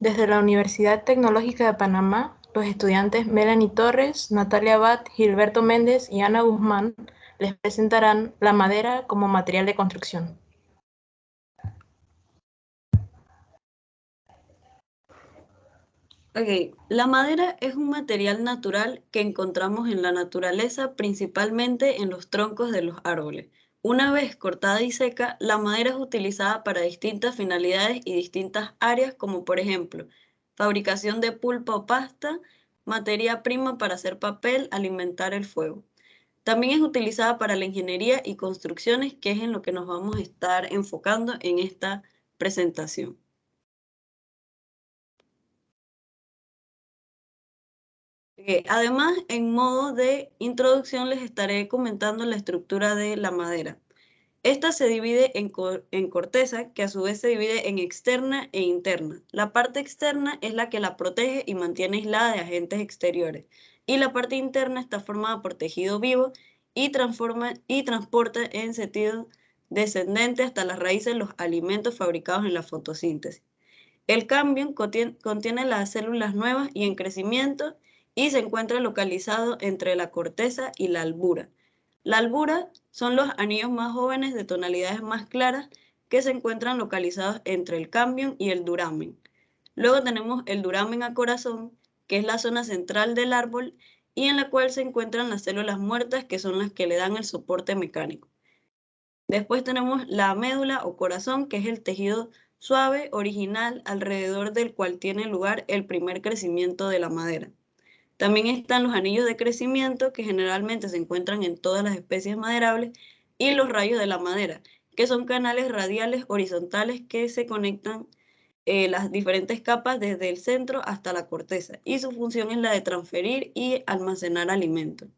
Desde la Universidad Tecnológica de Panamá, los estudiantes Melanie Torres, Natalia Abad, Gilberto Méndez y Ana Guzmán les presentarán la madera como material de construcción. Ok, la madera es un material natural que encontramos en la naturaleza, principalmente en los troncos de los árboles. Una vez cortada y seca, la madera es utilizada para distintas finalidades y distintas áreas, como por ejemplo, fabricación de pulpa o pasta, materia prima para hacer papel, alimentar el fuego. También es utilizada para la ingeniería y construcciones, que es en lo que nos vamos a estar enfocando en esta presentación. Además, en modo de introducción les estaré comentando la estructura de la madera. Esta se divide en corteza, que a su vez se divide en externa e interna. La parte externa es la que la protege y mantiene aislada de agentes exteriores. Y la parte interna está formada por tejido vivo y transporta en sentido descendente hasta las raíces los alimentos fabricados en la fotosíntesis. El cambium contiene las células nuevas y en crecimiento y se encuentra localizado entre la corteza y la albura. La albura son los anillos más jóvenes de tonalidades más claras que se encuentran localizados entre el cambium y el duramen. Luego tenemos el duramen a corazón, que es la zona central del árbol y en la cual se encuentran las células muertas, que son las que le dan el soporte mecánico. Después tenemos la médula o corazón, que es el tejido suave, original, alrededor del cual tiene lugar el primer crecimiento de la madera. También están los anillos de crecimiento, que generalmente se encuentran en todas las especies maderables, y los rayos de la madera, que son canales radiales horizontales que se conectan las diferentes capas desde el centro hasta la corteza, y su función es la de transferir y almacenar alimentos.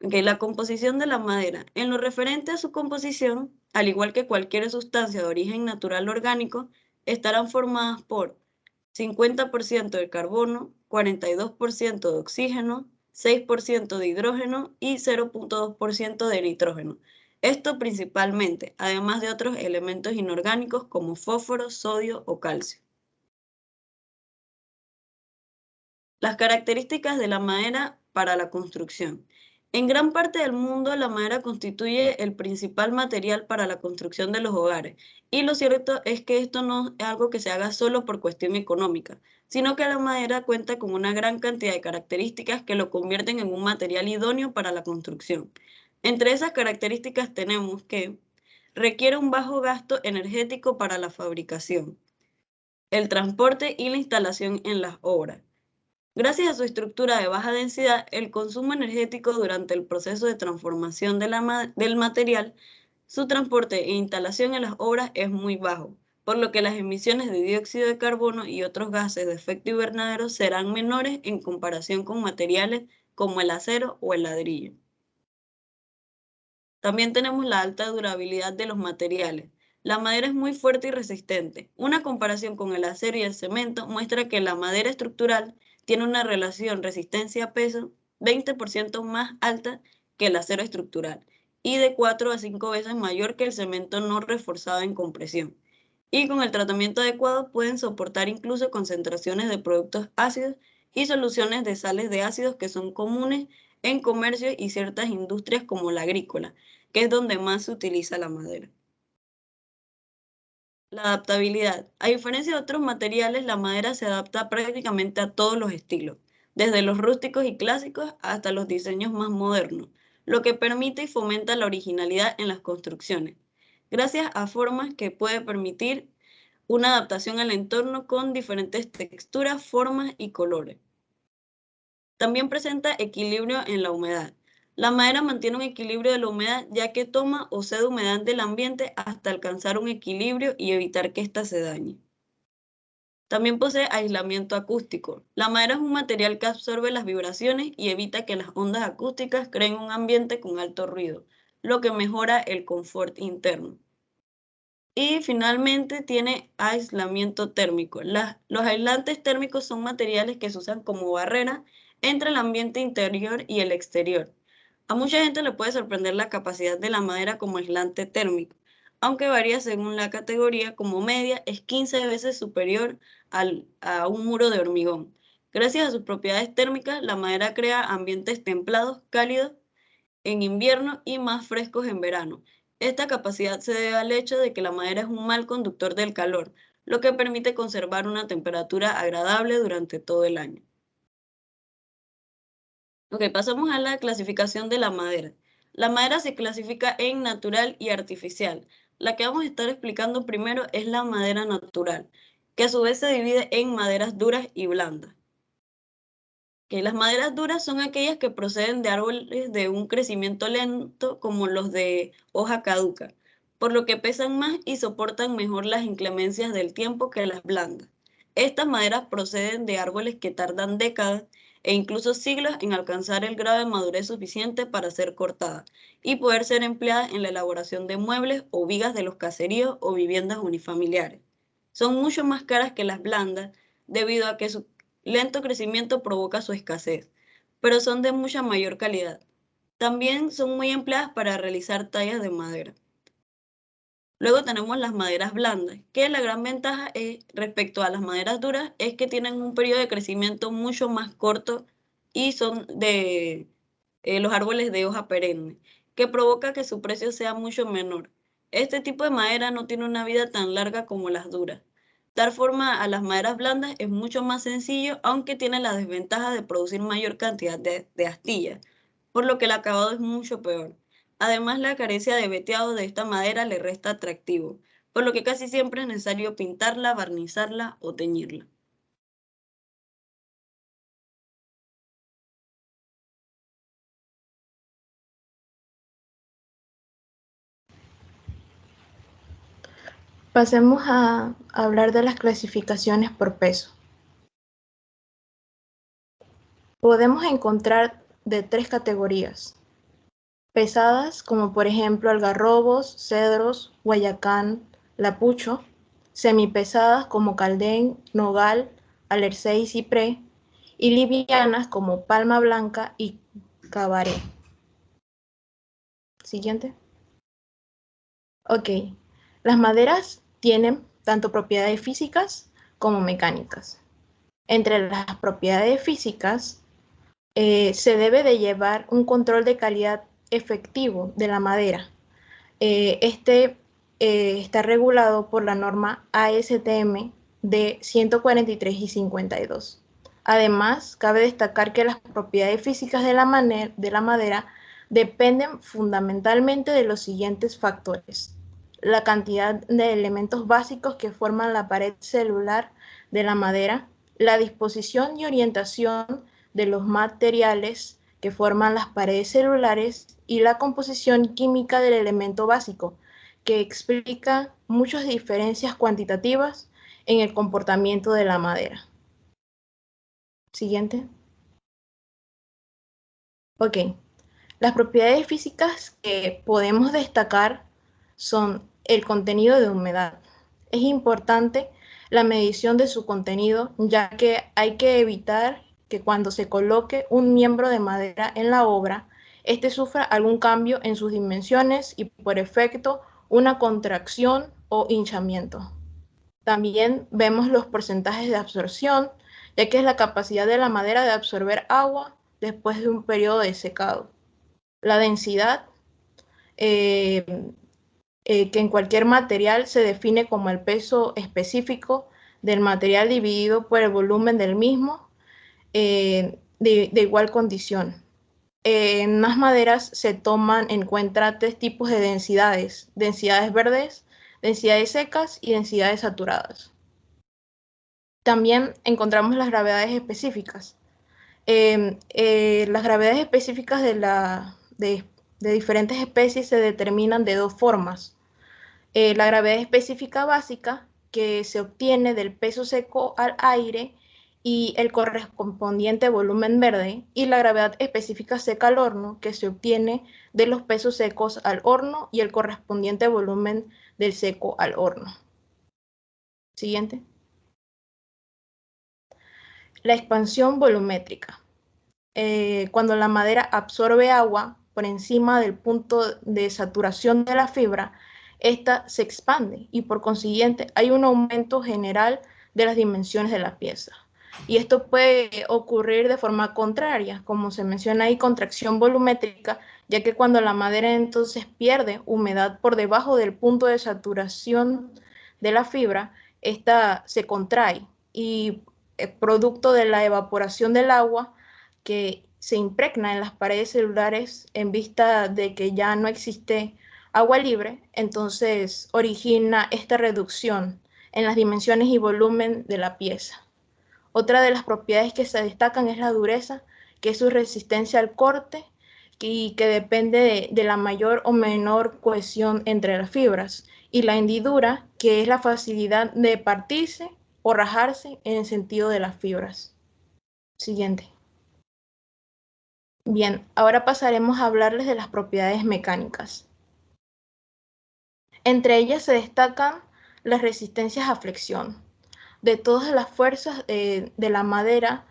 La composición de la madera. En lo referente a su composición, al igual que cualquier sustancia de origen natural orgánico, estarán formadas por 50% de carbono, 42% de oxígeno, 6% de hidrógeno y 0,2% de nitrógeno. Esto principalmente, además de otros elementos inorgánicos como fósforo, sodio o calcio. Las características de la madera para la construcción. En gran parte del mundo, la madera constituye el principal material para la construcción de los hogares. Y lo cierto es que esto no es algo que se haga solo por cuestión económica, sino que la madera cuenta con una gran cantidad de características que lo convierten en un material idóneo para la construcción. Entre esas características tenemos que requiere un bajo gasto energético para la fabricación, el transporte y la instalación en las obras. Gracias a su estructura de baja densidad, el consumo energético durante el proceso de transformación del material, su transporte e instalación en las obras es muy bajo, por lo que las emisiones de dióxido de carbono y otros gases de efecto invernadero serán menores en comparación con materiales como el acero o el ladrillo. También tenemos la alta durabilidad de los materiales. La madera es muy fuerte y resistente. Una comparación con el acero y el cemento muestra que la madera estructural tiene una relación resistencia-peso 20% más alta que el acero estructural y de 4 a 5 veces mayor que el cemento no reforzado en compresión. Y con el tratamiento adecuado pueden soportar incluso concentraciones de productos ácidos y soluciones de sales de ácidos que son comunes en comercio y ciertas industrias como la agrícola, que es donde más se utiliza la madera. La adaptabilidad. A diferencia de otros materiales, la madera se adapta prácticamente a todos los estilos, desde los rústicos y clásicos hasta los diseños más modernos, lo que permite y fomenta la originalidad en las construcciones, gracias a formas que puede permitir una adaptación al entorno con diferentes texturas, formas y colores. También presenta equilibrio en la humedad. La madera mantiene un equilibrio de la humedad ya que toma o cede humedad del ambiente hasta alcanzar un equilibrio y evitar que ésta se dañe. También posee aislamiento acústico. La madera es un material que absorbe las vibraciones y evita que las ondas acústicas creen un ambiente con alto ruido, lo que mejora el confort interno. Y finalmente tiene aislamiento térmico. Los aislantes térmicos son materiales que se usan como barrera entre el ambiente interior y el exterior. A mucha gente le puede sorprender la capacidad de la madera como aislante térmico, aunque varía según la categoría, como media es 15 veces superior a un muro de hormigón. Gracias a sus propiedades térmicas, la madera crea ambientes templados, cálidos en invierno y más frescos en verano. Esta capacidad se debe al hecho de que la madera es un mal conductor del calor, lo que permite conservar una temperatura agradable durante todo el año. Ok, pasamos a la clasificación de la madera. La madera se clasifica en natural y artificial. La que vamos a estar explicando primero es la madera natural, que a su vez se divide en maderas duras y blandas. Que las maderas duras son aquellas que proceden de árboles de un crecimiento lento, como los de hoja caduca, por lo que pesan más y soportan mejor las inclemencias del tiempo que las blandas. Estas maderas proceden de árboles que tardan décadas e incluso siglos en alcanzar el grado de madurez suficiente para ser cortadas y poder ser empleadas en la elaboración de muebles o vigas de los caseríos o viviendas unifamiliares. Son mucho más caras que las blandas debido a que su lento crecimiento provoca su escasez, pero son de mucha mayor calidad. También son muy empleadas para realizar tallas de madera. Luego tenemos las maderas blandas, que la gran ventaja respecto a las maderas duras es que tienen un periodo de crecimiento mucho más corto y son de los árboles de hoja perenne, que provoca que su precio sea mucho menor. Este tipo de madera no tiene una vida tan larga como las duras. Dar forma a las maderas blandas es mucho más sencillo, aunque tiene la desventaja de producir mayor cantidad de astillas, por lo que el acabado es mucho peor. Además, la carencia de veteado de esta madera le resta atractivo, por lo que casi siempre es necesario pintarla, barnizarla o teñirla. Pasemos a hablar de las clasificaciones por peso. Podemos encontrar de 3 categorías. Pesadas, como por ejemplo algarrobos, cedros, guayacán, lapucho. Semipesadas, como caldén, nogal, alerce y ciprés. Y livianas, como palma blanca y cabaré. Siguiente. Ok. Las maderas tienen tanto propiedades físicas como mecánicas. Entre las propiedades físicas, se debe de llevar un control de calidad efectivo de la madera. Está regulado por la norma ASTM de 143 y 52. Además, cabe destacar que las propiedades físicas de la madera dependen fundamentalmente de los siguientes factores: la cantidad de elementos básicos que forman la pared celular de la madera, la disposición y orientación de los materiales que forman las paredes celulares y la composición química del elemento básico, que explica muchas diferencias cuantitativas en el comportamiento de la madera. Siguiente. Ok. Las propiedades físicas que podemos destacar son el contenido de humedad. Es importante la medición de su contenido, ya que hay que evitar que cuando se coloque un miembro de madera en la obra, este sufra algún cambio en sus dimensiones y por efecto una contracción o hinchamiento. También vemos los porcentajes de absorción, ya que es la capacidad de la madera de absorber agua después de un periodo de secado. La densidad, que en cualquier material se define como el peso específico del material dividido por el volumen del mismo, de igual condición. En las maderas se toman en cuenta 3 tipos de densidades: densidades verdes, densidades secas y densidades saturadas. También encontramos las gravedades específicas. Las gravedades específicas de diferentes especies se determinan de 2 formas. La gravedad específica básica, que se obtiene del peso seco al aire y el correspondiente volumen verde, y la gravedad específica seca al horno, que se obtiene de los pesos secos al horno y el correspondiente volumen del seco al horno. Siguiente. La expansión volumétrica. Cuando la madera absorbe agua por encima del punto de saturación de la fibra, esta se expande y por consiguiente hay un aumento general de las dimensiones de la pieza. Y esto puede ocurrir de forma contraria, como se menciona ahí, contracción volumétrica, ya que cuando la madera entonces pierde humedad por debajo del punto de saturación de la fibra, esta se contrae y producto de la evaporación del agua que se impregna en las paredes celulares en vista de que ya no existe agua libre, entonces origina esta reducción en las dimensiones y volumen de la pieza. Otra de las propiedades que se destacan es la dureza, que es su resistencia al corte y que depende de la mayor o menor cohesión entre las fibras. Y la hendidura, que es la facilidad de partirse o rajarse en el sentido de las fibras. Siguiente. Bien, ahora pasaremos a hablarles de las propiedades mecánicas. Entre ellas se destacan las resistencias a flexión. De todas las fuerzas de la madera,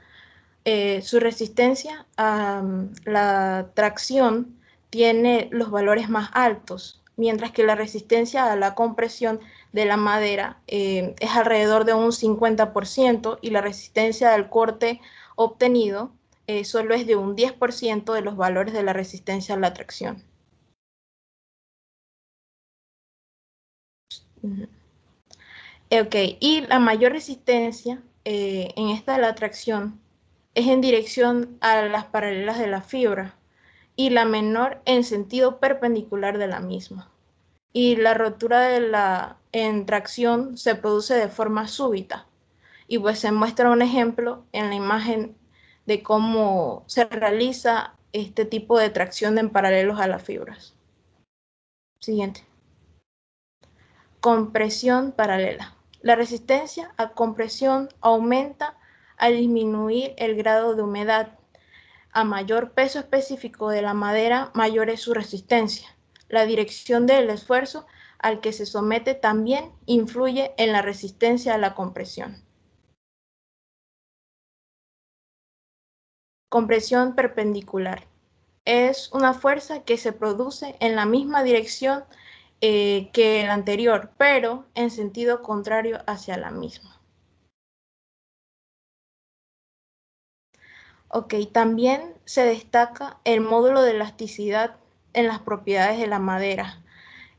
su resistencia a la tracción tiene los valores más altos, mientras que la resistencia a la compresión de la madera es alrededor de un 50% y la resistencia al corte obtenido solo es de un 10% de los valores de la resistencia a la tracción. Ok, y la mayor resistencia en esta de la tracción es en dirección a las paralelas de la fibra y la menor en sentido perpendicular de la misma. Y la rotura de la en tracción se produce de forma súbita. Y pues se muestra un ejemplo en la imagen de cómo se realiza este tipo de tracción en paralelos a las fibras. Siguiente. Compresión paralela. La resistencia a compresión aumenta al disminuir el grado de humedad. A mayor peso específico de la madera, mayor es su resistencia. La dirección del esfuerzo al que se somete también influye en la resistencia a la compresión. Compresión perpendicular. Es una fuerza que se produce en la misma dirección que el anterior, pero en sentido contrario hacia la misma. Ok, también se destaca el módulo de elasticidad en las propiedades de la madera.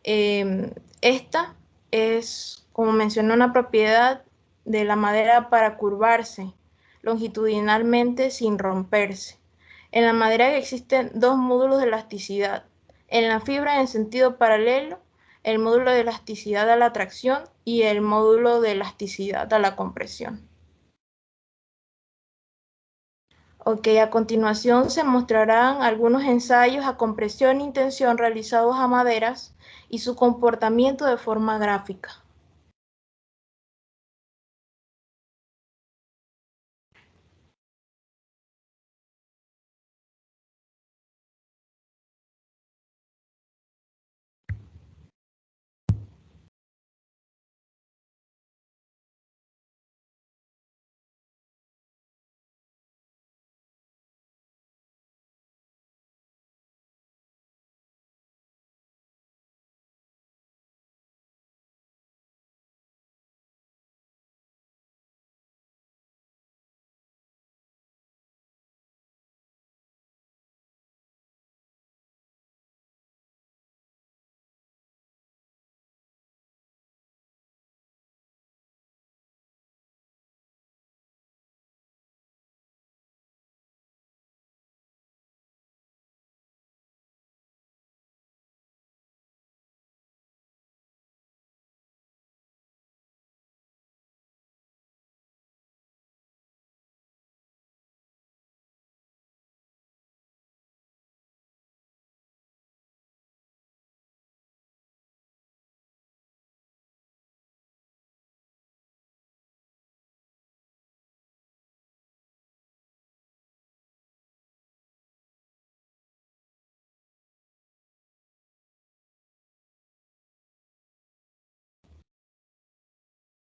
Esta es, como mencioné, una propiedad de la madera para curvarse longitudinalmente sin romperse. En la madera existen dos módulos de elasticidad. En la fibra en sentido paralelo, el módulo de elasticidad a la tracción y el módulo de elasticidad a la compresión. Ok, a continuación se mostrarán algunos ensayos a compresión y tensión realizados a maderas y su comportamiento de forma gráfica.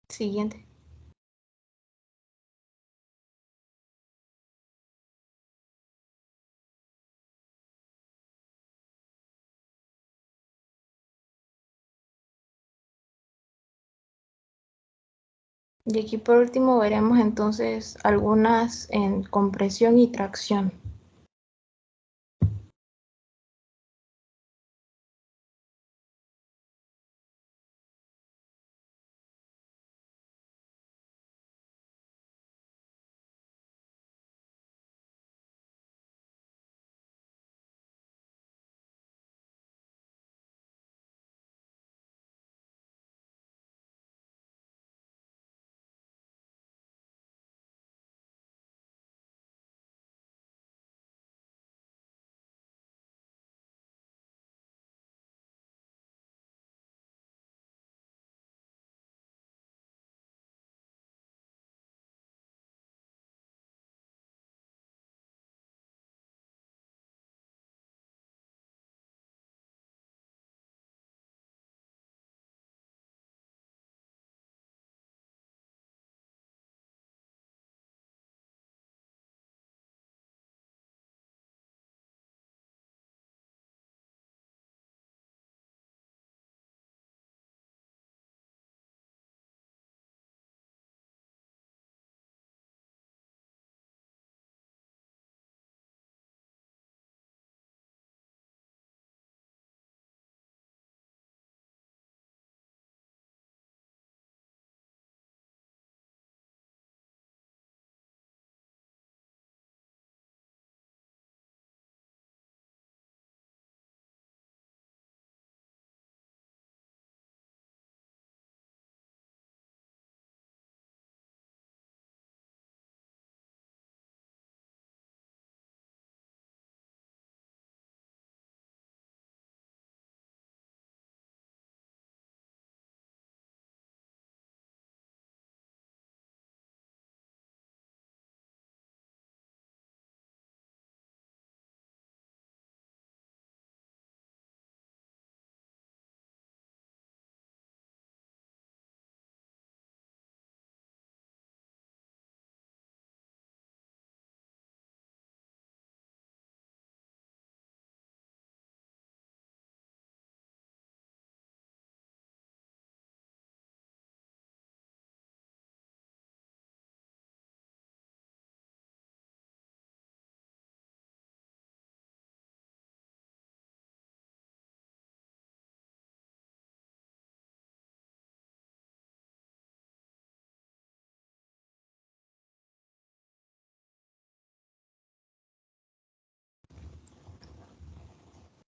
Siguiente. Y aquí por último veremos entonces algunas en compresión y tracción.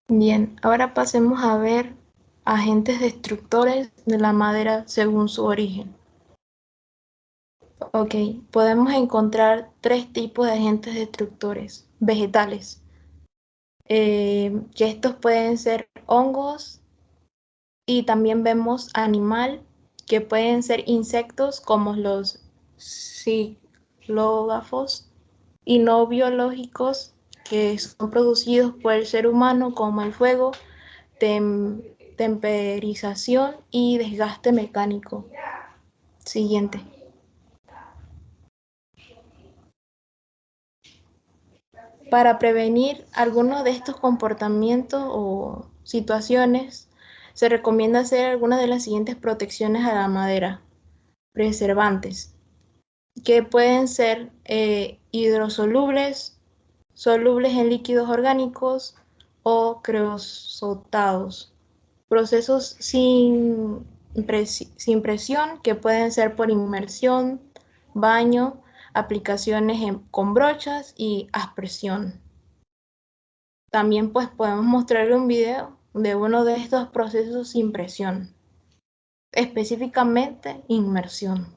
Bien, ahora pasemos a ver agentes destructores de la madera según su origen. Ok, podemos encontrar tres tipos de agentes destructores vegetales, que estos pueden ser hongos y también vemos animal, que pueden ser insectos como los ciclógafos y no biológicos que son producidos por el ser humano como el fuego, temperización y desgaste mecánico. Siguiente. Para prevenir algunos de estos comportamientos o situaciones, se recomienda hacer algunas de las siguientes protecciones a la madera. Preservantes, que pueden ser hidrosolubles, solubles en líquidos orgánicos o creosotados. Procesos sin presión, que pueden ser por inmersión, baño, aplicaciones con brochas y aspersión. También pues podemos mostrarle un video de uno de estos procesos sin presión, específicamente inmersión.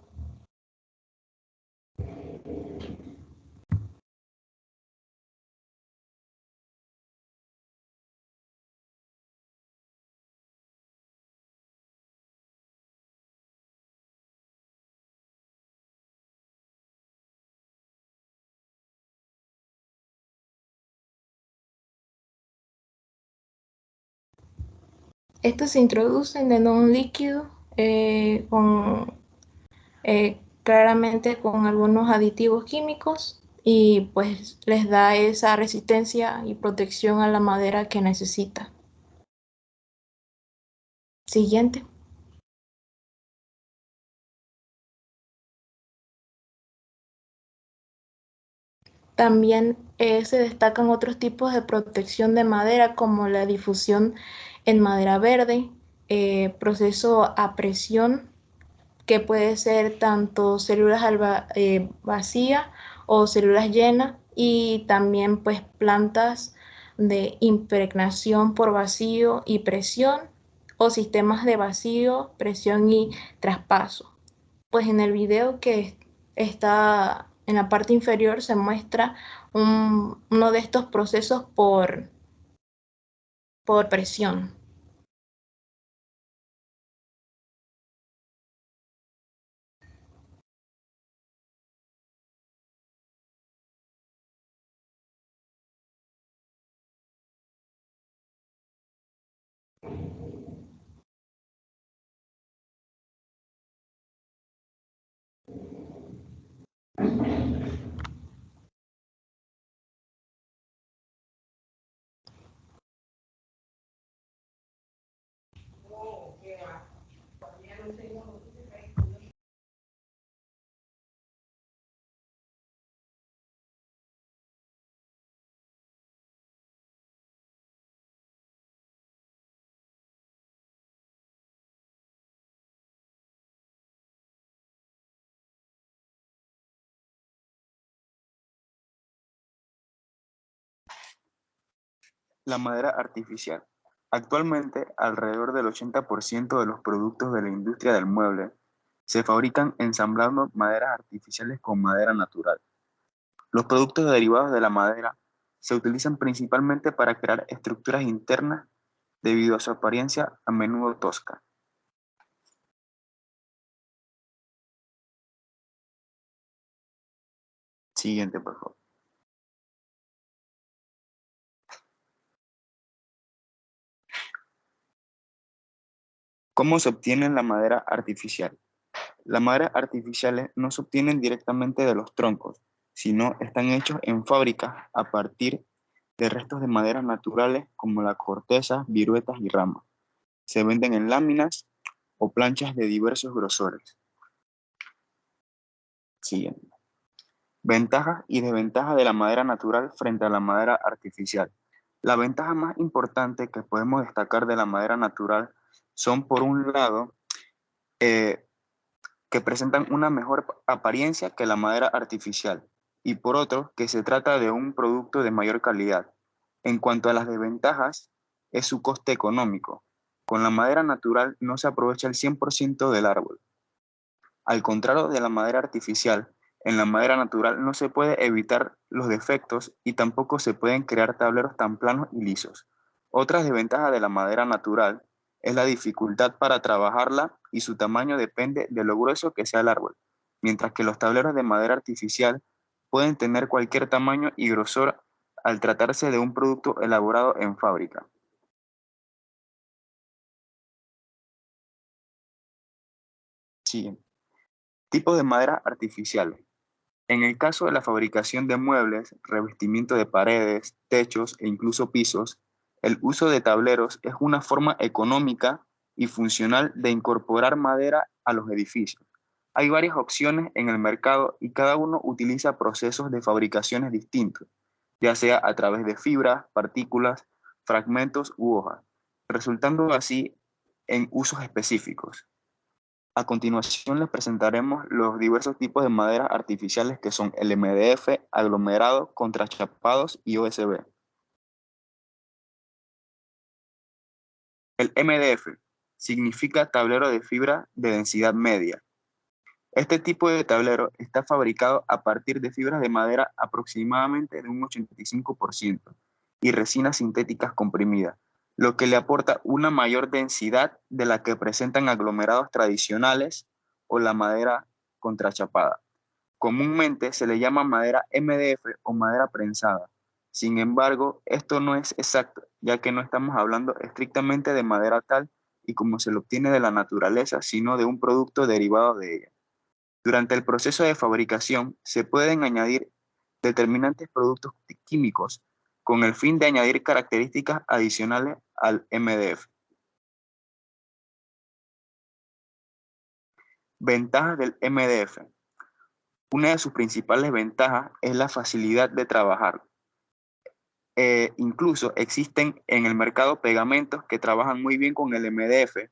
Estos se introducen en un líquido claramente con algunos aditivos químicos y pues les da esa resistencia y protección a la madera que necesita. Siguiente. También se destacan otros tipos de protección de madera como la difusión en madera verde, proceso a presión, que puede ser tanto células vacías o células llenas, y también pues plantas de impregnación por vacío y presión o sistemas de vacío, presión y traspaso. Pues en el video que está en la parte inferior se muestra uno de estos procesos por presión. La madera artificial. Actualmente, alrededor del 80% de los productos de la industria del mueble se fabrican ensamblando maderas artificiales con madera natural. Los productos derivados de la madera se utilizan principalmente para crear estructuras internas debido a su apariencia a menudo tosca. Siguiente, por favor. ¿Cómo se obtiene la madera artificial? Las maderas artificiales no se obtienen directamente de los troncos, sino están hechos en fábricas a partir de restos de maderas naturales como la corteza, viruetas y ramas. Se venden en láminas o planchas de diversos grosores. Siguiente. Ventajas y desventajas de la madera natural frente a la madera artificial. La ventaja más importante que podemos destacar de la madera natural son, por un lado, que presentan una mejor apariencia que la madera artificial, y por otro, que se trata de un producto de mayor calidad. En cuanto a las desventajas, es su coste económico. Con la madera natural no se aprovecha el 100% del árbol. Al contrario de la madera artificial, en la madera natural no se puede evitar los defectos y tampoco se pueden crear tableros tan planos y lisos. Otra desventaja de la madera natural es la dificultad para trabajarla y su tamaño depende de lo grueso que sea el árbol, mientras que los tableros de madera artificial pueden tener cualquier tamaño y grosor al tratarse de un producto elaborado en fábrica. Siguiente. Tipos de madera artificiales. En el caso de la fabricación de muebles, revestimiento de paredes, techos e incluso pisos, el uso de tableros es una forma económica y funcional de incorporar madera a los edificios. Hay varias opciones en el mercado y cada uno utiliza procesos de fabricaciones distintos, ya sea a través de fibras, partículas, fragmentos u hojas, resultando así en usos específicos. A continuación les presentaremos los diversos tipos de maderas artificiales que son el MDF, aglomerado, contrachapados y OSB. El MDF significa tablero de fibra de densidad media. Este tipo de tablero está fabricado a partir de fibras de madera aproximadamente de un 85% y resinas sintéticas comprimidas, lo que le aporta una mayor densidad de la que presentan aglomerados tradicionales o la madera contrachapada. Comúnmente se le llama madera MDF o madera prensada. Sin embargo, esto no es exacto, ya que no estamos hablando estrictamente de madera tal y como se lo obtiene de la naturaleza, sino de un producto derivado de ella. Durante el proceso de fabricación se pueden añadir determinantes productos químicos con el fin de añadir características adicionales al MDF. Ventajas del MDF. Una de sus principales ventajas es la facilidad de trabajar. Incluso existen en el mercado pegamentos que trabajan muy bien con el MDF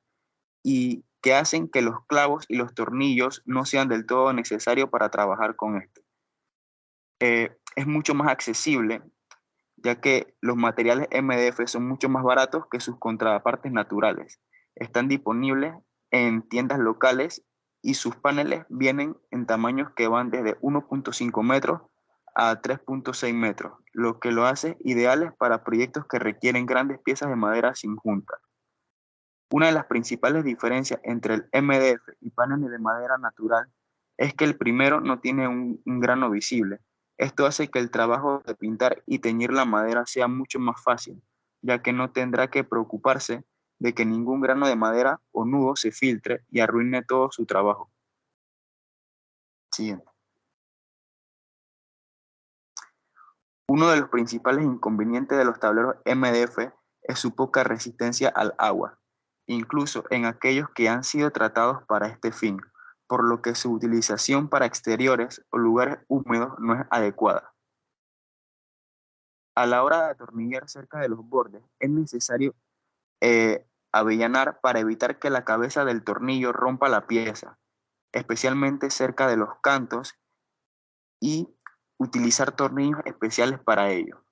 y que hacen que los clavos y los tornillos no sean del todo necesarios para trabajar con este. Es mucho más accesible, ya que los materiales MDF son mucho más baratos que sus contrapartes naturales. Están disponibles en tiendas locales y sus paneles vienen en tamaños que van desde 1.5 metros a 3.6 metros, lo que lo hace ideales para proyectos que requieren grandes piezas de madera sin junta. Una de las principales diferencias entre el MDF y paneles de madera natural es que el primero no tiene un grano visible. Esto hace que el trabajo de pintar y teñir la madera sea mucho más fácil, ya que no tendrá que preocuparse de que ningún grano de madera o nudo se filtre y arruine todo su trabajo. Siguiente. Uno de los principales inconvenientes de los tableros MDF es su poca resistencia al agua, incluso en aquellos que han sido tratados para este fin, por lo que su utilización para exteriores o lugares húmedos no es adecuada. A la hora de atornillar cerca de los bordes, es necesario avellanar para evitar que la cabeza del tornillo rompa la pieza, especialmente cerca de los cantos, y utilizar tornillos especiales para ello.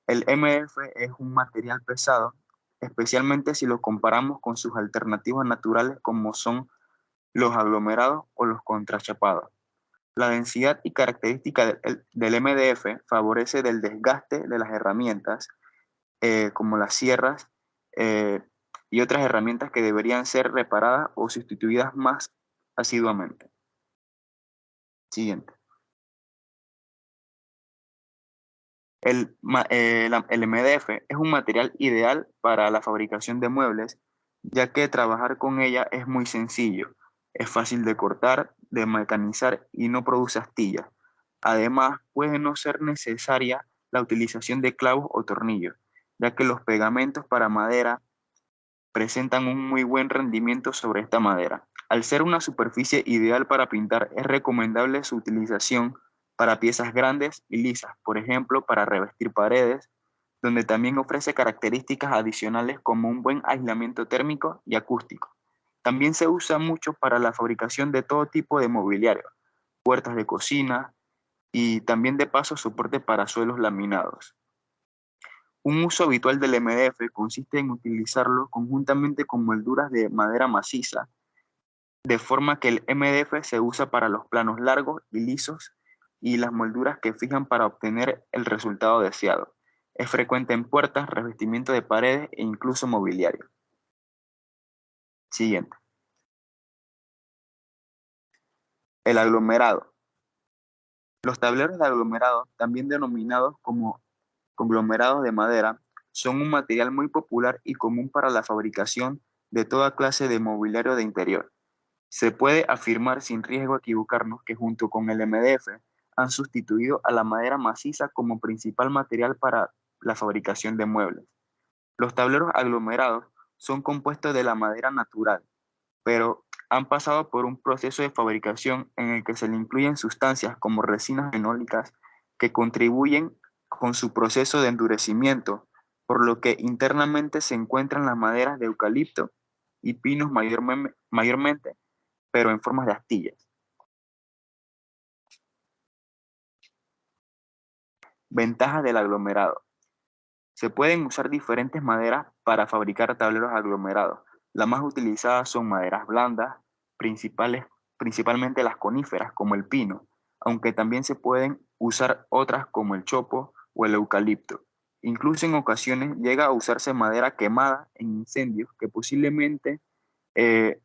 El MDF es un material pesado, especialmente si lo comparamos con sus alternativas naturales como son los aglomerados o los contrachapados. La densidad y característica del MDF favorece del desgaste de las herramientas, como las sierras eh, y otras herramientas que deberían ser reparadas o sustituidas más asiduamente. Siguiente. El MDF es un material ideal para la fabricación de muebles, ya que trabajar con ella es muy sencillo, es fácil de cortar, de mecanizar y no produce astillas. Además, puede no ser necesaria la utilización de clavos o tornillos, ya que los pegamentos para madera presentan un muy buen rendimiento sobre esta madera. Al ser una superficie ideal para pintar, es recomendable su utilización para piezas grandes y lisas, por ejemplo, para revestir paredes, donde también ofrece características adicionales como un buen aislamiento térmico y acústico. También se usa mucho para la fabricación de todo tipo de mobiliario, puertas de cocina y también de paso soporte para suelos laminados. Un uso habitual del MDF consiste en utilizarlo conjuntamente con molduras de madera maciza, de forma que el MDF se usa para los planos largos y lisos y las molduras que fijan para obtener el resultado deseado. Es frecuente en puertas, revestimiento de paredes e incluso mobiliario. Siguiente. El aglomerado. Los tableros de aglomerado, también denominados como conglomerados de madera, son un material muy popular y común para la fabricación de toda clase de mobiliario de interior. Se puede afirmar sin riesgo de equivocarnos que junto con el MDF han sustituido a la madera maciza como principal material para la fabricación de muebles. Los tableros aglomerados son compuestos de la madera natural, pero han pasado por un proceso de fabricación en el que se le incluyen sustancias como resinas fenólicas que contribuyen con su proceso de endurecimiento, por lo que internamente se encuentran las maderas de eucalipto y pinos mayormente, pero en formas de astillas. Ventajas del aglomerado. Se pueden usar diferentes maderas para fabricar tableros aglomerados. Las más utilizadas son maderas blandas, principalmente las coníferas, como el pino, aunque también se pueden usar otras como el chopo o el eucalipto. Incluso en ocasiones llega a usarse madera quemada en incendios que posiblemente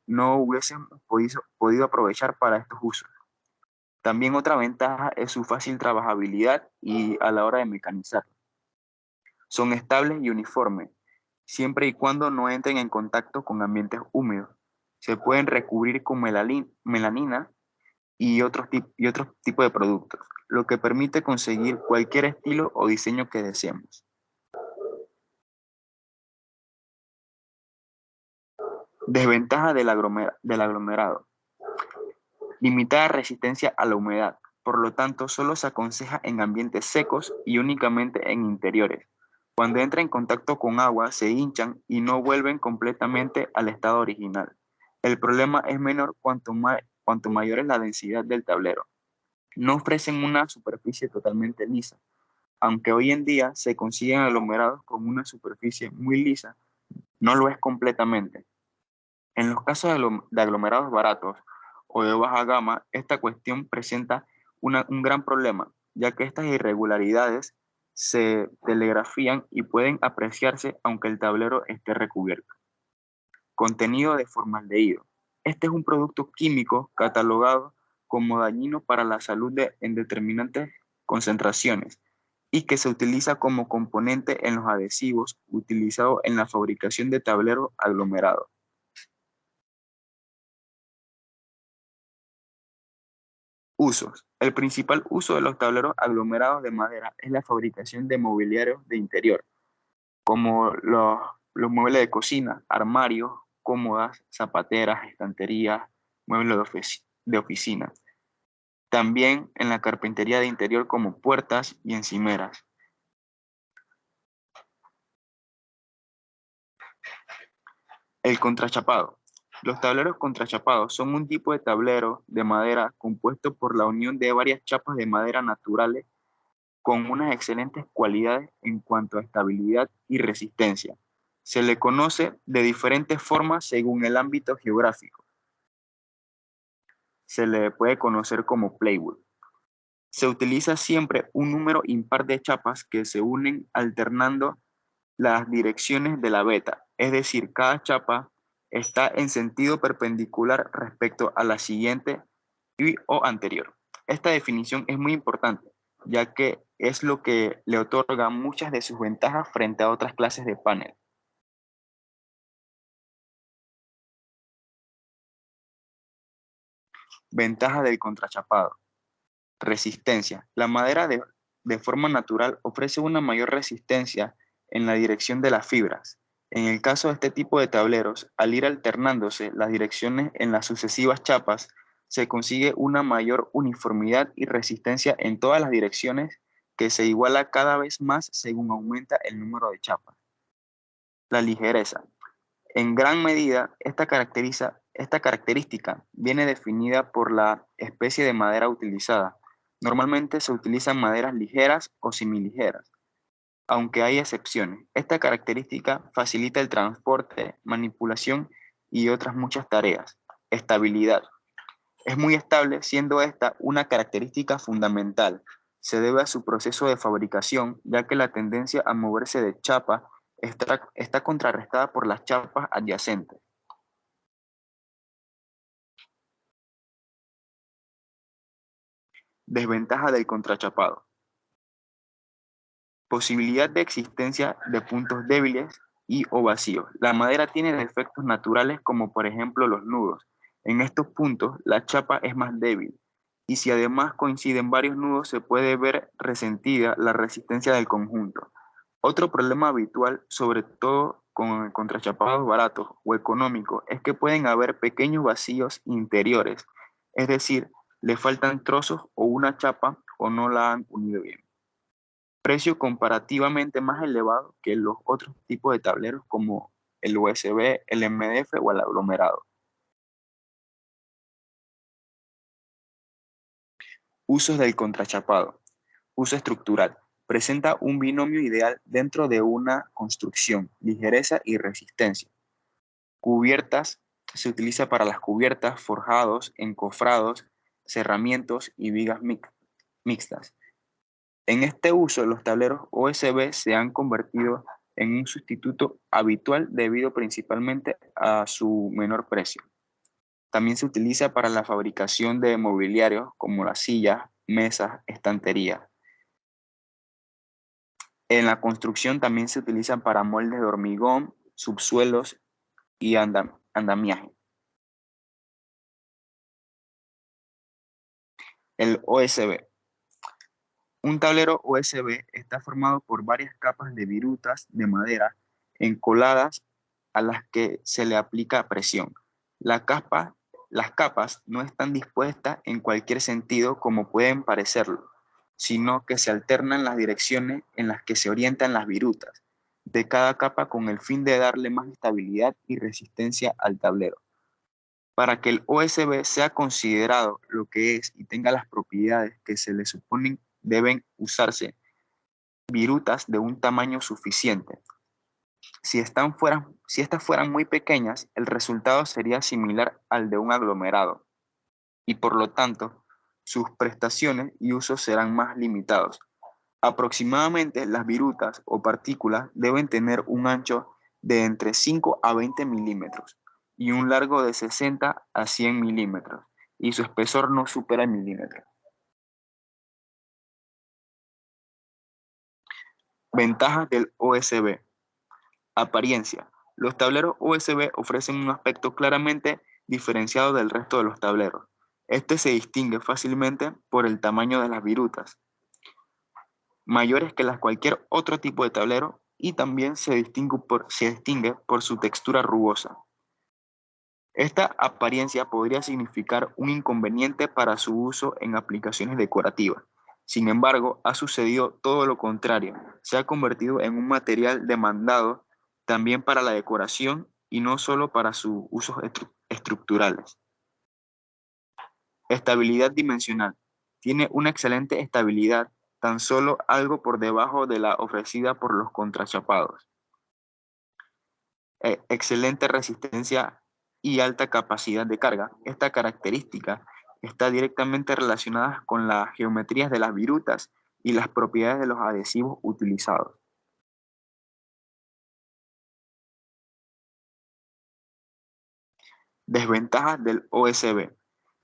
no hubiesen podido aprovechar para estos usos. También otra ventaja es su fácil trabajabilidad y a la hora de mecanizar. Son estables y uniformes, siempre y cuando no entren en contacto con ambientes húmedos. Se pueden recubrir con melanina y otros tipos de productos, lo que permite conseguir cualquier estilo o diseño que deseemos. Desventaja del aglomerado. Limitada resistencia a la humedad. por lo tanto solo se aconseja en ambientes secos y únicamente en interiores. Cuando entra en contacto con agua se hinchan y no vuelven completamente al estado original. El problema es menor cuanto mayor es la densidad del tablero. No ofrecen una superficie totalmente lisa. Aunque hoy en día se consiguen aglomerados con una superficie muy lisa, no lo es completamente. En los casos de aglomerados baratos o de baja gama, esta cuestión presenta un gran problema, ya que estas irregularidades se telegrafían y pueden apreciarse aunque el tablero esté recubierto. Contenido de formaldehído. Este es un producto químico catalogado como dañino para la salud en determinantes concentraciones y que se utiliza como componente en los adhesivos utilizados en la fabricación de tableros aglomerados. Usos. El principal uso de los tableros aglomerados de madera es la fabricación de mobiliario de interior, como los muebles de cocina, armarios, cómodas, zapateras, estanterías, muebles de oficina. También en la carpintería de interior como puertas y encimeras. El contrachapado. Los tableros contrachapados son un tipo de tablero de madera compuesto por la unión de varias chapas de madera naturales con unas excelentes cualidades en cuanto a estabilidad y resistencia. Se le conoce de diferentes formas según el ámbito geográfico. Se le puede conocer como plywood. Se utiliza siempre un número impar de chapas que se unen alternando las direcciones de la veta, es decir, cada chapa está en sentido perpendicular respecto a la siguiente o anterior. Esta definición es muy importante, ya que es lo que le otorga muchas de sus ventajas frente a otras clases de panel. Ventaja del contrachapado. Resistencia. La madera de forma natural ofrece una mayor resistencia en la dirección de las fibras. En el caso de este tipo de tableros, al ir alternándose las direcciones en las sucesivas chapas, se consigue una mayor uniformidad y resistencia en todas las direcciones que se iguala cada vez más según aumenta el número de chapas. La ligereza. En gran medida, esta característica viene definida por la especie de madera utilizada. Normalmente se utilizan maderas ligeras o semiligeras, aunque hay excepciones. Esta característica facilita el transporte, manipulación y otras muchas tareas. Estabilidad. Es muy estable, siendo esta una característica fundamental. Se debe a su proceso de fabricación, ya que la tendencia a moverse de chapa está contrarrestada por las chapas adyacentes. Desventaja del contrachapado. Posibilidad de existencia de puntos débiles y o vacíos. La madera tiene defectos naturales como por ejemplo los nudos. En estos puntos la chapa es más débil y si además coinciden varios nudos se puede ver resentida la resistencia del conjunto. Otro problema habitual, sobre todo con contrachapados baratos o económicos, es que pueden haber pequeños vacíos interiores, es decir, le faltan trozos o una chapa o no la han unido bien. Precio comparativamente más elevado que los otros tipos de tableros como el USB, el MDF o el aglomerado. Usos del contrachapado. Uso estructural. Presenta un binomio ideal dentro de una construcción, ligereza y resistencia. Cubiertas. Se utiliza para las cubiertas, forjados, encofrados, cerramientos y vigas mixtas. En este uso, los tableros OSB se han convertido en un sustituto habitual debido principalmente a su menor precio. También se utiliza para la fabricación de mobiliario como las sillas, mesas, estanterías. En la construcción también se utilizan para moldes de hormigón, subsuelos y andamiaje. El OSB. Un tablero OSB está formado por varias capas de virutas de madera encoladas a las que se le aplica presión. Las capas no están dispuestas en cualquier sentido como pueden parecerlo, sino que se alternan las direcciones en las que se orientan las virutas de cada capa con el fin de darle más estabilidad y resistencia al tablero. Para que el OSB sea considerado lo que es y tenga las propiedades que se le suponen, deben usarse virutas de un tamaño suficiente. Si estas fueran muy pequeñas, el resultado sería similar al de un aglomerado y por lo tanto sus prestaciones y usos serán más limitados. Aproximadamente las virutas o partículas deben tener un ancho de entre 5 a 20 milímetros y un largo de 60 a 100 milímetros y su espesor no supera el milímetro. Ventajas del OSB. Apariencia. Los tableros USB ofrecen un aspecto claramente diferenciado del resto de los tableros. Este se distingue fácilmente por el tamaño de las virutas, mayores que las cualquier otro tipo de tablero, y también se distingue por su textura rugosa. Esta apariencia podría significar un inconveniente para su uso en aplicaciones decorativas. Sin embargo, ha sucedido todo lo contrario. Se ha convertido en un material demandado también para la decoración y no solo para sus usos estructurales. Estabilidad dimensional. Tiene una excelente estabilidad, tan solo algo por debajo de la ofrecida por los contrachapados. Excelente resistencia y alta capacidad de carga. Esta característica está directamente relacionada con las geometrías de las virutas y las propiedades de los adhesivos utilizados. Desventajas del OSB.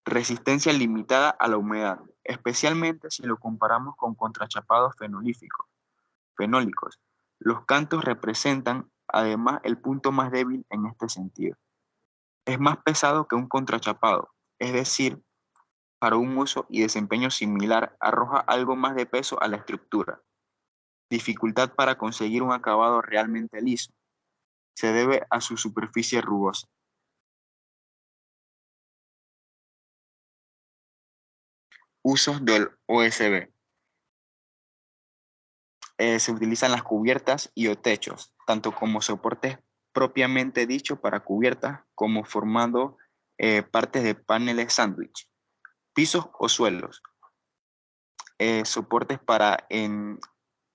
Resistencia limitada a la humedad, especialmente si lo comparamos con contrachapados fenólicos. Los cantos representan además el punto más débil en este sentido. Es más pesado que un contrachapado, es decir, para un uso y desempeño similar, arroja algo más de peso a la estructura. Dificultad para conseguir un acabado realmente liso. Se debe a su superficie rugosa. Usos del OSB. Se utilizan las cubiertas y o techos, tanto como soportes propiamente dicho para cubiertas, como formando partes de paneles sándwich. Pisos o suelos. Soportes para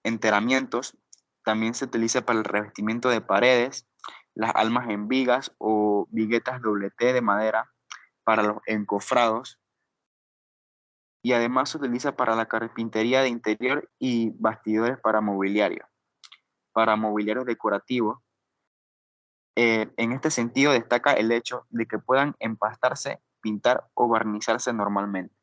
enterramientos. También se utiliza para el revestimiento de paredes, las almas en vigas o viguetas doble T de madera para los encofrados. Y además se utiliza para la carpintería de interior y bastidores para mobiliario decorativo. En este sentido destaca el hecho de que puedan empastarse, pintar o barnizarse normalmente.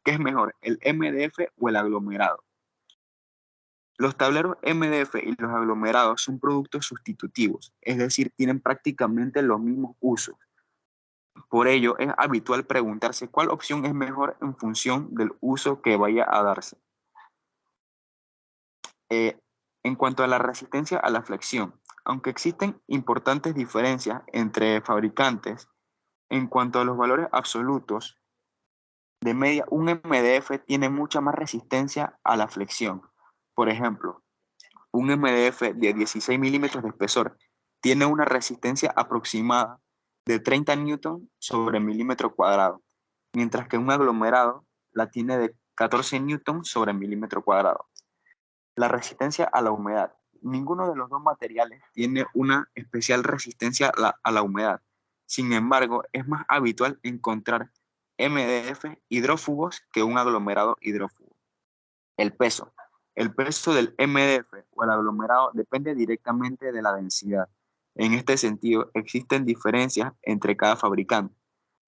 ¿Qué es mejor, el MDF o el aglomerado? Los tableros MDF y los aglomerados son productos sustitutivos, es decir, tienen prácticamente los mismos usos. Por ello, es habitual preguntarse cuál opción es mejor en función del uso que vaya a darse. En cuanto a la resistencia a la flexión, aunque existen importantes diferencias entre fabricantes, en cuanto a los valores absolutos de media, un MDF tiene mucha más resistencia a la flexión. Por ejemplo, un MDF de 16 milímetros de espesor tiene una resistencia aproximada de 30 newton sobre milímetro cuadrado, mientras que un aglomerado la tiene de 14 newton sobre milímetro cuadrado. La resistencia a la humedad. Ninguno de los dos materiales tiene una especial resistencia a la humedad. Sin embargo, es más habitual encontrar MDF hidrófugos que un aglomerado hidrófugo. El peso. El peso del MDF o el aglomerado depende directamente de la densidad. En este sentido, existen diferencias entre cada fabricante,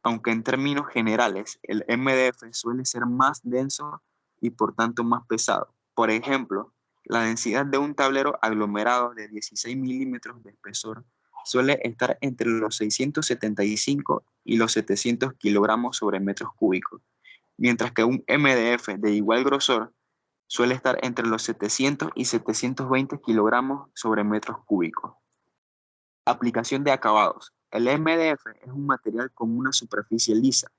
aunque en términos generales el MDF suele ser más denso y por tanto más pesado. Por ejemplo, la densidad de un tablero aglomerado de 16 milímetros de espesor suele estar entre los 675 y los 700 kilogramos sobre metros cúbicos, mientras que un MDF de igual grosor Suele estar entre los 700 y 720 kilogramos sobre metros cúbicos. Aplicación de acabados. El MDF es un material con una superficie lisa,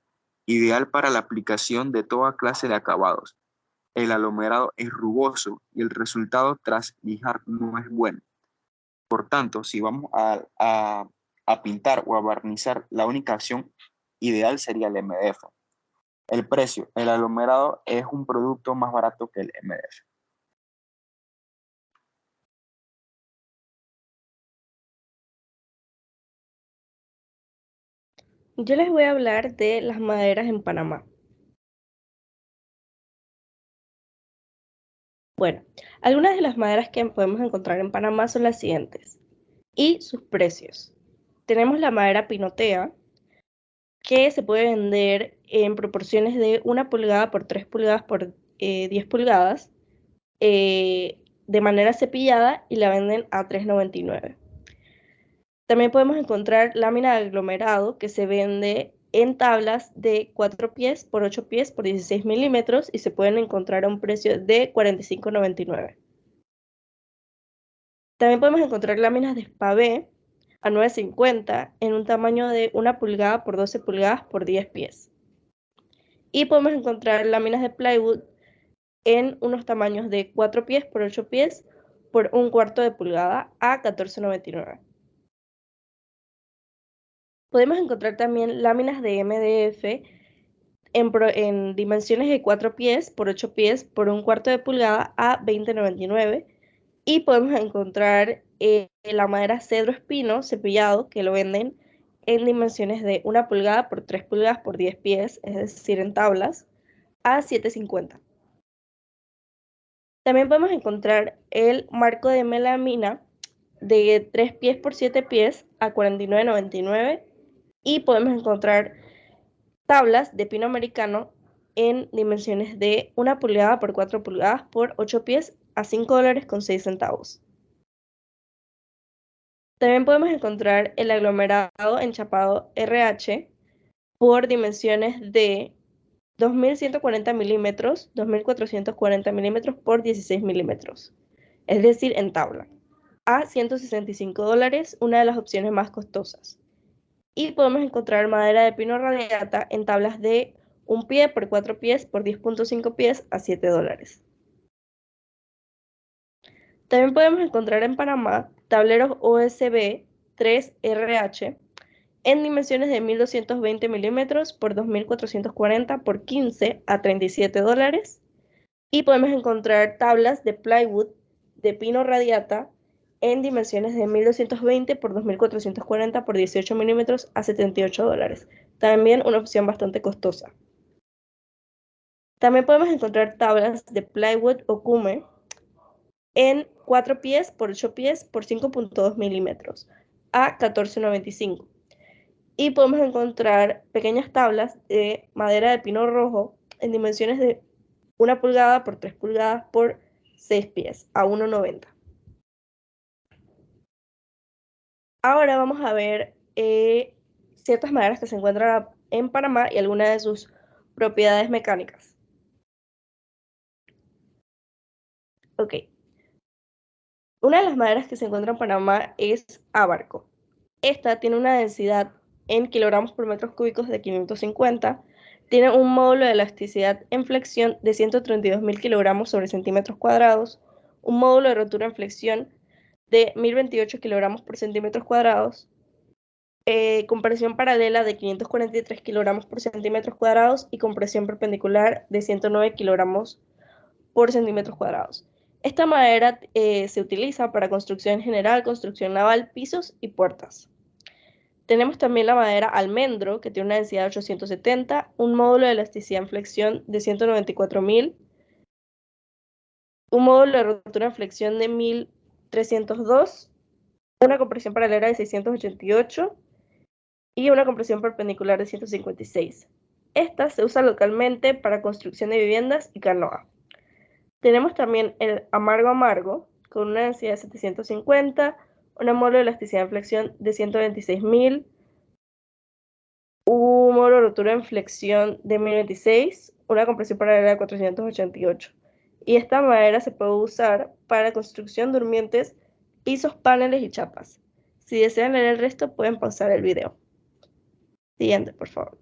ideal para la aplicación de toda clase de acabados. El aglomerado es rugoso y el resultado tras lijar no es bueno. Por tanto, si vamos a pintar o a barnizar, la única opción ideal sería el MDF. El precio, el aglomerado es un producto más barato que el MDF. Yo les voy a hablar de las maderas en Panamá. Bueno, algunas de las maderas que podemos encontrar en Panamá son las siguientes y sus precios. Tenemos la madera pinotea, que se puede vender en proporciones de 1 pulgada por 3 pulgadas por 10 pulgadas de manera cepillada y la venden a $3.99. También podemos encontrar lámina de aglomerado que se vende en tablas de 4 pies por 8 pies por 16 milímetros y se pueden encontrar a un precio de $45.99. También podemos encontrar láminas de Spavé a $9.50 en un tamaño de 1 pulgada por 12 pulgadas por 10 pies. Y podemos encontrar láminas de plywood en unos tamaños de 4 pies por 8 pies por 1/4 de pulgada a $14.99. Podemos encontrar también láminas de MDF en dimensiones de 4 pies por 8 pies por 1/4 de pulgada a $20.99. Y podemos encontrar la madera cedro espino cepillado, que lo venden en dimensiones de 1 pulgada por 3 pulgadas por 10 pies, es decir, en tablas, a $7.50. También podemos encontrar el marco de melamina de 3 pies por 7 pies a $49.99. Y podemos encontrar tablas de pino americano en dimensiones de 1 pulgada por 4 pulgadas por 8 pies a $5.06. También podemos encontrar el aglomerado enchapado RH por dimensiones de 2.140 milímetros, 2.440 milímetros por 16 milímetros, es decir, en tabla, a $165, una de las opciones más costosas. Y podemos encontrar madera de pino radiata en tablas de 1 pie por 4 pies por 10.5 pies a $7. También podemos encontrar en Panamá tableros OSB 3RH en dimensiones de 1.220 milímetros por 2.440 por 15 a $37. Y podemos encontrar tablas de plywood de pino radiata en dimensiones de 1.220 por 2.440 por 18 milímetros a $78. También una opción bastante costosa. También podemos encontrar tablas de plywood Okume en 4 pies por 8 pies por 5.2 milímetros a $14.95. Y podemos encontrar pequeñas tablas de madera de pino rojo en dimensiones de 1 pulgada por 3 pulgadas por 6 pies a $1.90. Ahora vamos a ver ciertas maderas que se encuentran en Panamá y algunas de sus propiedades mecánicas. Ok. Una de las maderas que se encuentra en Panamá es ábarco. Esta tiene una densidad en kilogramos por metros cúbicos de 550. Tiene un módulo de elasticidad en flexión de 132.000 kilogramos sobre centímetros cuadrados, un módulo de rotura en flexión de 1.028 kilogramos por centímetros cuadrados, compresión paralela de 543 kilogramos por centímetros cuadrados y compresión perpendicular de 109 kilogramos por centímetros cuadrados. Esta madera se utiliza para construcción general, construcción naval, pisos y puertas. Tenemos también la madera almendro, que tiene una densidad de 870, un módulo de elasticidad en flexión de 194.000, un módulo de rotura en flexión de 1.302, una compresión paralela de 688 y una compresión perpendicular de 156. Esta se usa localmente para construcción de viviendas y canoa. Tenemos también el amargo con una densidad de 750, una módulo de elasticidad en flexión de 126.000, un módulo de rotura en flexión de 1.026, una compresión paralela de 488. y esta madera se puede usar para construcción, durmientes, pisos, paneles y chapas. Si desean leer el resto, pueden pausar el video. Siguiente, por favor.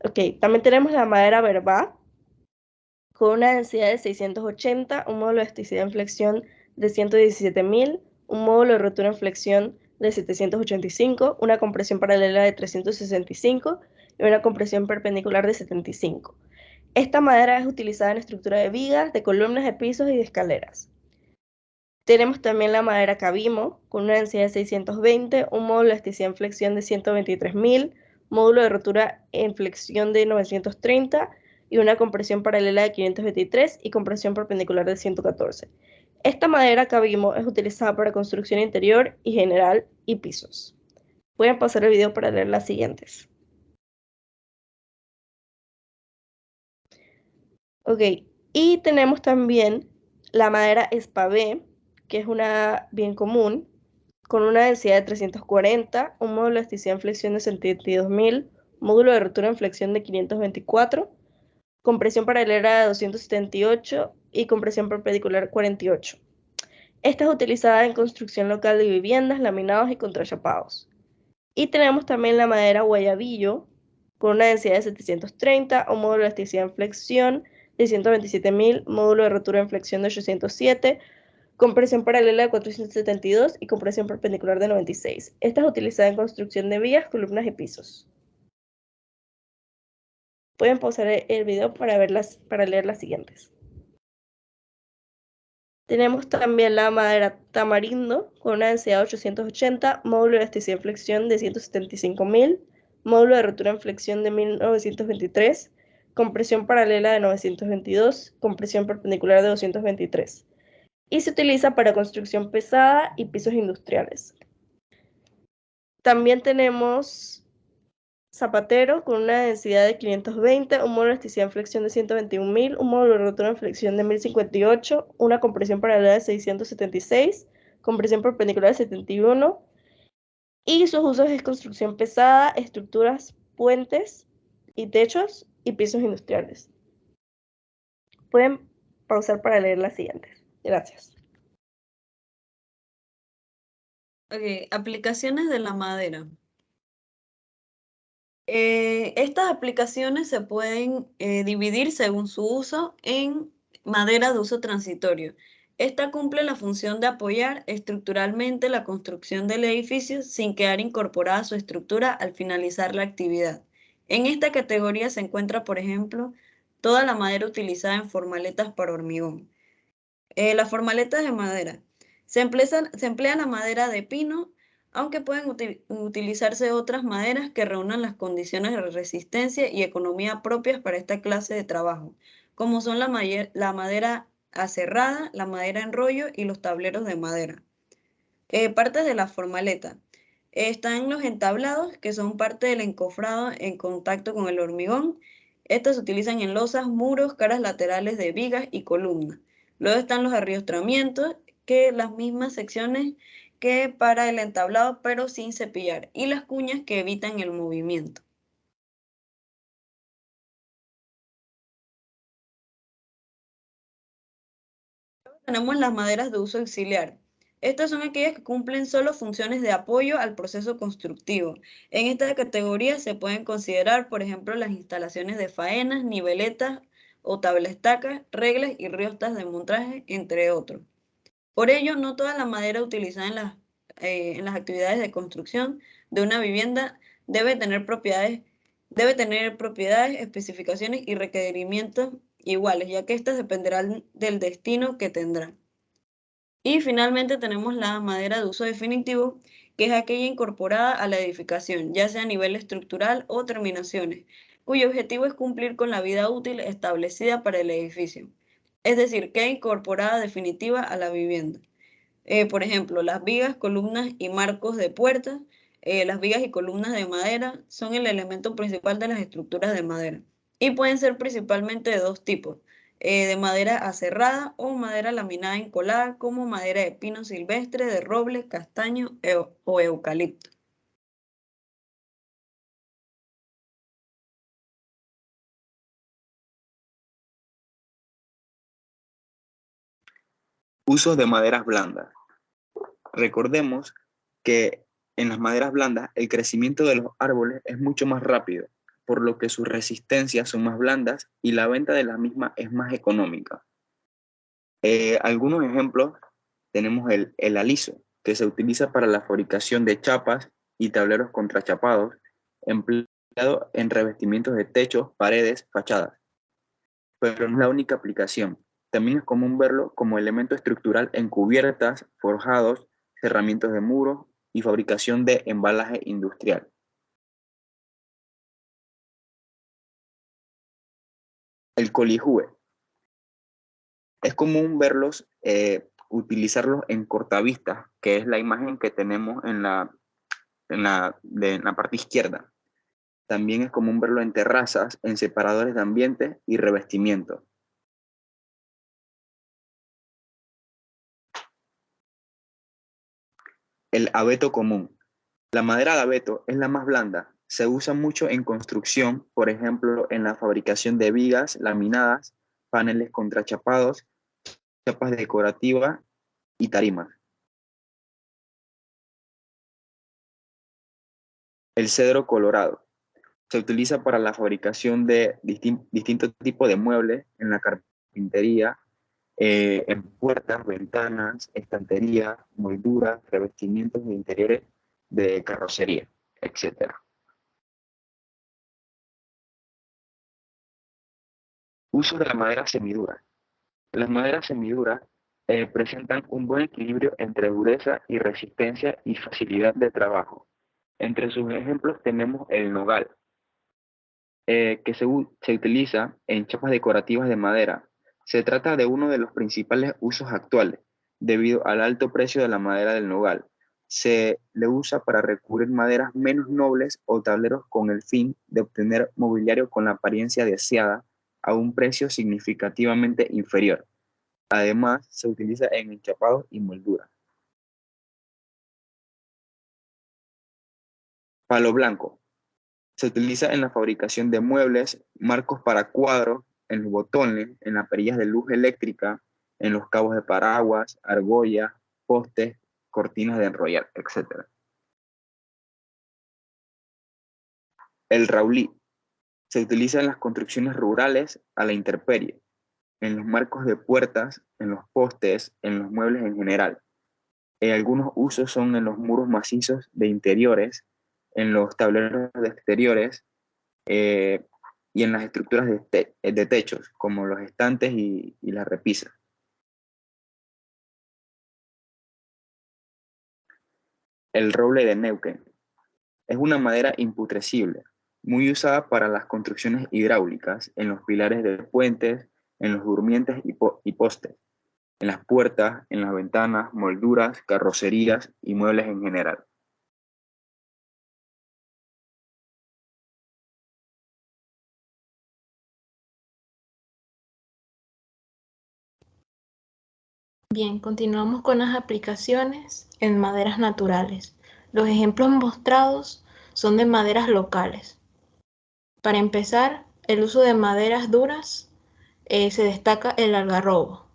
Ok, también tenemos la madera verbá, con una densidad de 680, un módulo de elasticidad en flexión de 117.000, un módulo de rotura en flexión de 785, una compresión paralela de 365 y una compresión perpendicular de 75. Esta madera es utilizada en estructura de vigas, de columnas, de pisos y de escaleras. Tenemos también la madera Cabimo, con una densidad de 620, un módulo de elasticidad en flexión de 123.000, módulo de rotura en flexión de 930 y una compresión paralela de 523 y compresión perpendicular de 114. Esta madera Cabimo es utilizada para construcción interior y general y pisos. Pueden pasar el video para leer las siguientes. Ok, y tenemos también la madera Espavé, que es una bien común, con una densidad de 340, un módulo de elasticidad en flexión de 72.000, módulo de rotura en flexión de 524, compresión paralela de 278 y compresión perpendicular 48. Esta es utilizada en construcción local de viviendas, laminados y contrachapados. Y tenemos también la madera guayabillo, con una densidad de 730, un módulo de elasticidad en flexión de 127.000, módulo de rotura en flexión de 807, compresión paralela de 472 y compresión perpendicular de 96. Esta es utilizada en construcción de vías, columnas y pisos. Pueden pausar el video para leer las siguientes. Tenemos también la madera tamarindo con una densidad de 880, módulo de elasticidad en flexión de 175.000, módulo de rotura en flexión de 1923, compresión paralela de 922, compresión perpendicular de 223. Y se utiliza para construcción pesada y pisos industriales. También tenemos zapatero con una densidad de 520, un módulo de elasticidad en flexión de 121.000, un módulo de rotura en flexión de 1058, una compresión paralela de 676, compresión perpendicular de 71, y sus usos es construcción pesada, estructuras, puentes y techos y pisos industriales. Pueden pausar para leer las siguientes. Gracias. Ok, aplicaciones de la madera. Estas aplicaciones se pueden dividir según su uso en madera de uso transitorio. Esta cumple la función de apoyar estructuralmente la construcción del edificio sin quedar incorporada a su estructura al finalizar la actividad. En esta categoría se encuentra, por ejemplo, toda la madera utilizada en formaletas para hormigón. Las formaletas de madera. Se emplea la madera de pino, aunque pueden utilizarse otras maderas que reúnan las condiciones de resistencia y economía propias para esta clase de trabajo, como son la madera aserrada, la madera en rollo y los tableros de madera. Partes de la formaleta. Están los entablados, que son parte del encofrado en contacto con el hormigón. Estos se utilizan en losas, muros, caras laterales de vigas y columnas. Luego están los arriostramientos, que las mismas secciones que para el entablado, pero sin cepillar, y las cuñas que evitan el movimiento. Tenemos las maderas de uso auxiliar. Estas son aquellas que cumplen solo funciones de apoyo al proceso constructivo. En esta categoría se pueden considerar, por ejemplo, las instalaciones de faenas, niveletas o tablaestacas, reglas y riostas de montaje, entre otros. Por ello, no toda la madera utilizada en las actividades de construcción de una vivienda debe tener propiedades, especificaciones y requerimientos iguales, ya que estas dependerán del destino que tendrán. Y finalmente tenemos la madera de uso definitivo, que es aquella incorporada a la edificación, ya sea a nivel estructural o terminaciones, cuyo objetivo es cumplir con la vida útil establecida para el edificio. Es decir, queda incorporada definitiva a la vivienda. Por ejemplo, las vigas, columnas y marcos de puertas. Las vigas y columnas de madera son el elemento principal de las estructuras de madera y pueden ser principalmente de dos tipos, de madera aserrada o madera laminada encolada, como madera de pino silvestre, de roble, castaño o eucalipto. Usos de maderas blandas. Recordemos que en las maderas blandas el crecimiento de los árboles es mucho más rápido, por lo que sus resistencias son más blandas y la venta de las mismas es más económica. Algunos ejemplos tenemos el aliso, que se utiliza para la fabricación de chapas y tableros contrachapados, empleado en revestimientos de techos, paredes, fachadas. Pero no es la única aplicación. También es común verlo como elemento estructural en cubiertas, forjados, cerramientos de muros y fabricación de embalaje industrial. El colijue. Es común verlos, utilizarlos en cortavistas, que es la imagen que tenemos en la parte izquierda. También es común verlo en terrazas, en separadores de ambiente y revestimiento. El abeto común. La madera de abeto es la más blanda. Se usa mucho en construcción, por ejemplo, en la fabricación de vigas laminadas, paneles contrachapados, chapas decorativas y tarimas. El cedro colorado. Se utiliza para la fabricación de distintos tipos de muebles en la carpintería, en puertas, ventanas, estanterías, molduras, revestimientos de interiores de carrocería, etc. Uso de la madera semidura. Las maderas semiduras presentan un buen equilibrio entre dureza y resistencia y facilidad de trabajo. Entre sus ejemplos tenemos el nogal, que se utiliza en chapas decorativas de madera. Se trata de uno de los principales usos actuales, debido al alto precio de la madera del nogal. Se le usa para recubrir maderas menos nobles o tableros con el fin de obtener mobiliario con la apariencia deseada a un precio significativamente inferior. Además, se utiliza en enchapados y molduras. Palo blanco. Se utiliza en la fabricación de muebles, marcos para cuadros, en los botones, en las perillas de luz eléctrica, en los cabos de paraguas, argollas, postes, cortinas de enrollar, etc. El raulí. Se utiliza en las construcciones rurales a la intemperie, en los marcos de puertas, en los postes, en los muebles en general. Algunos usos son en los muros macizos de interiores, en los tableros de exteriores, eh, y en las estructuras de techos, como los estantes y las repisas. El roble de Neuquén es una madera imputrescible, muy usada para las construcciones hidráulicas, en los pilares de puentes, en los durmientes y postes, en las puertas, en las ventanas, molduras, carrocerías y muebles en general. Bien, continuamos con las aplicaciones en maderas naturales. Los ejemplos mostrados son de maderas locales. Para empezar, el uso de maderas duras, se destaca el algarrobo.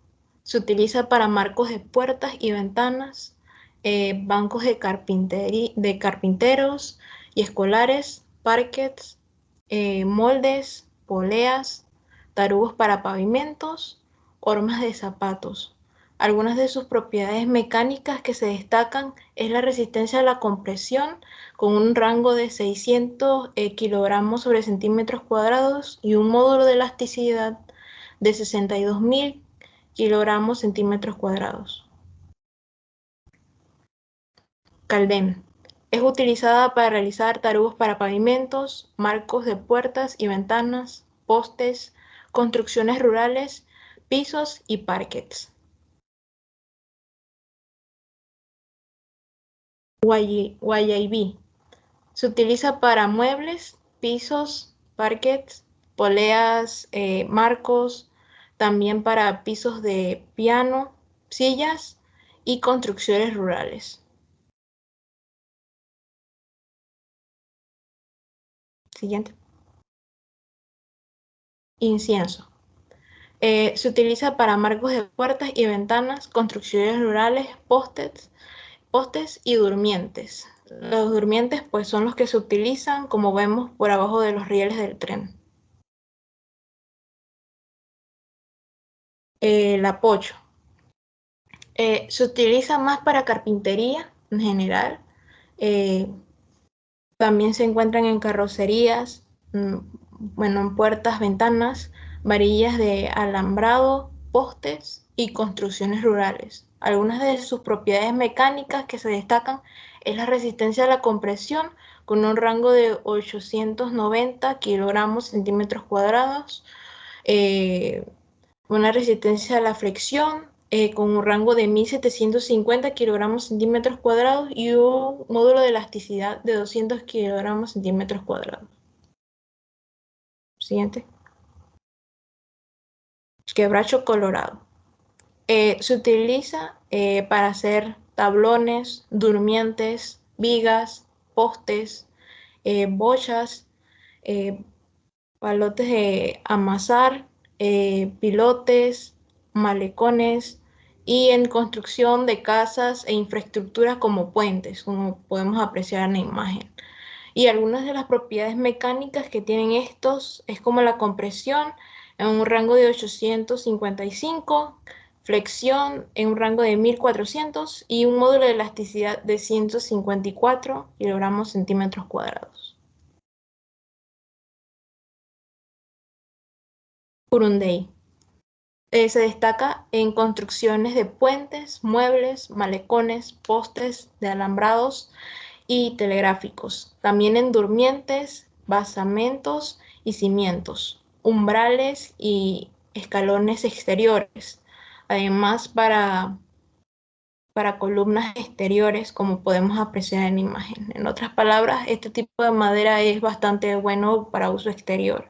Se utiliza para marcos de puertas y ventanas, bancos de carpinteros y escolares, parquets, moldes, poleas, tarugos para pavimentos, hormas de zapatos. Algunas de sus propiedades mecánicas que se destacan es la resistencia a la compresión con un rango de 600 kilogramos sobre centímetros cuadrados y un módulo de elasticidad de 62.000 kilogramos centímetros cuadrados. Caldén. Es utilizada para realizar tarugos para pavimentos, marcos de puertas y ventanas, postes, construcciones rurales, pisos y parquets. Guayaibí. Se utiliza para muebles, pisos, parquets, poleas, marcos, también para pisos de piano, sillas y construcciones rurales. Siguiente. Incienso. Se utiliza para marcos de puertas y ventanas, construcciones rurales, postes y durmientes. Los durmientes pues son los que se utilizan, como vemos, por abajo de los rieles del tren. El apoyo. Se utiliza más para carpintería en general. También se encuentran en carrocerías, bueno, en puertas, ventanas, varillas de alambrado, postes y construcciones rurales. Algunas de sus propiedades mecánicas que se destacan es la resistencia a la compresión con un rango de 890 kilogramos centímetros cuadrados, una resistencia a la flexión con un rango de 1.750 kilogramos centímetros cuadrados y un módulo de elasticidad de 200 kilogramos centímetros cuadrados. Siguiente. Quebracho colorado. Se utiliza para hacer tablones, durmientes, vigas, postes, bochas, palotes de amasar, pilotes, malecones y en construcción de casas e infraestructuras como puentes, como podemos apreciar en la imagen. Y algunas de las propiedades mecánicas que tienen estos es como la compresión en un rango de 855, flexión en un rango de 1400 y un módulo de elasticidad de 154 kilogramos centímetros cuadrados. Urundey. Se destaca en construcciones de puentes, muebles, malecones, postes de alambrados y telegráficos. También en durmientes, basamentos y cimientos, umbrales y escalones exteriores. Además, para columnas exteriores, como podemos apreciar en la imagen. En otras palabras, este tipo de madera es bastante bueno para uso exterior.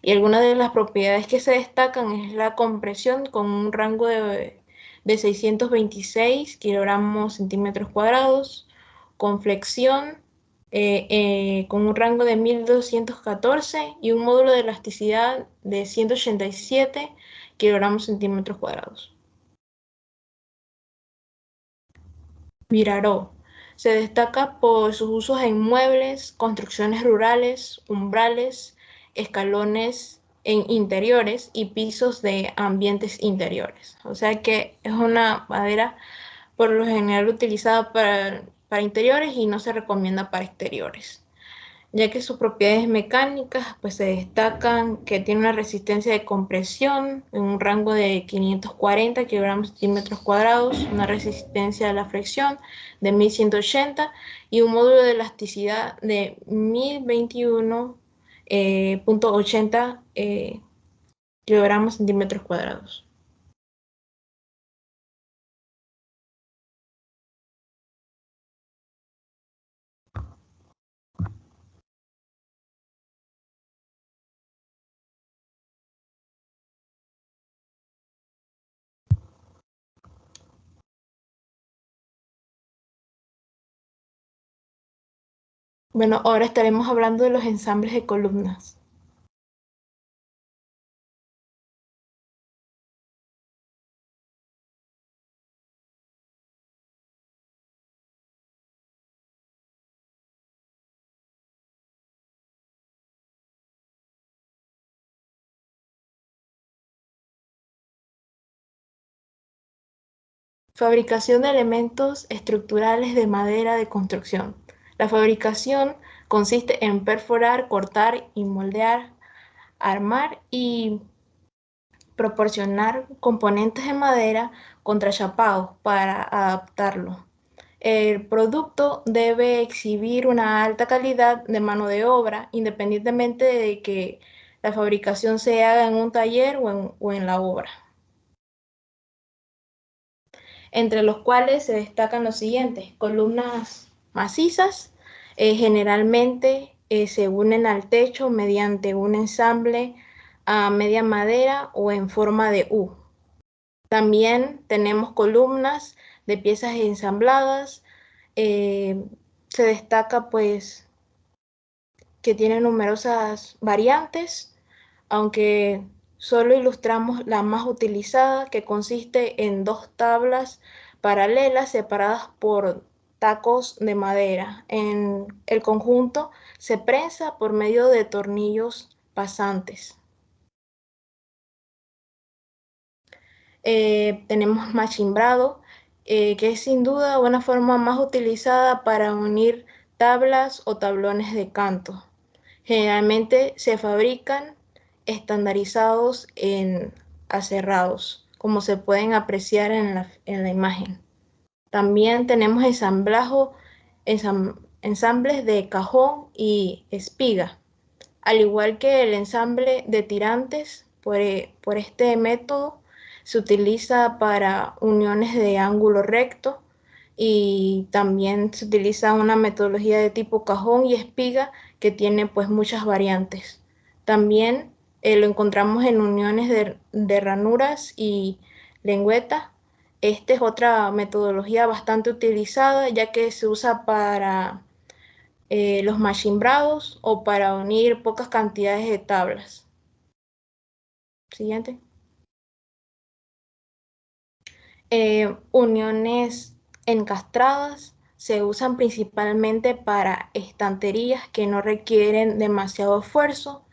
Y algunas de las propiedades que se destacan es la compresión con un rango de 626 kilogramos centímetros cuadrados, con flexión con un rango de 1214 y un módulo de elasticidad de 187 kilogramos centímetros cuadrados. Viraró. Se destaca por sus usos en muebles, construcciones rurales, umbrales, escalones en interiores y pisos de ambientes interiores. O sea que es una madera por lo general utilizada para interiores y no se recomienda para exteriores, ya que sus propiedades mecánicas pues se destacan que tiene una resistencia de compresión en un rango de 540 kilogramos centímetros cuadrados, una resistencia a la fricción de 1180 y un módulo de elasticidad de 1021.80 kilogramos centímetros cuadrados. Bueno, ahora estaremos hablando de los ensambles de columnas. Fabricación de elementos estructurales de madera de construcción. La fabricación consiste en perforar, cortar y moldear, armar y proporcionar componentes de madera contrachapados para adaptarlo. El producto debe exhibir una alta calidad de mano de obra, independientemente de que la fabricación se haga en un taller o en la obra, entre los cuales se destacan los siguientes: columnas macizas, generalmente se unen al techo mediante un ensamble a media madera o en forma de U. También tenemos columnas de piezas ensambladas, se destaca pues que tiene numerosas variantes, aunque solo ilustramos la más utilizada, que consiste en 2 tablas paralelas separadas por tacos de madera. En el conjunto se prensa por medio de tornillos pasantes. Tenemos machimbrado, que es sin duda una forma más utilizada para unir tablas o tablones de canto. Generalmente se fabrican estandarizados en aserrados, como se pueden apreciar en la imagen. También tenemos ensambles de cajón y espiga, al igual que el ensamble de tirantes. Por este método se utiliza para uniones de ángulo recto, y también se utiliza una metodología de tipo cajón y espiga que tiene pues muchas variantes. También lo encontramos en uniones de ranuras y lengüeta. Esta es otra metodología bastante utilizada, ya que se usa para los machimbrados o para unir pocas cantidades de tablas. Siguiente. Uniones encastradas se usan principalmente para estanterías que no requieren demasiado esfuerzo,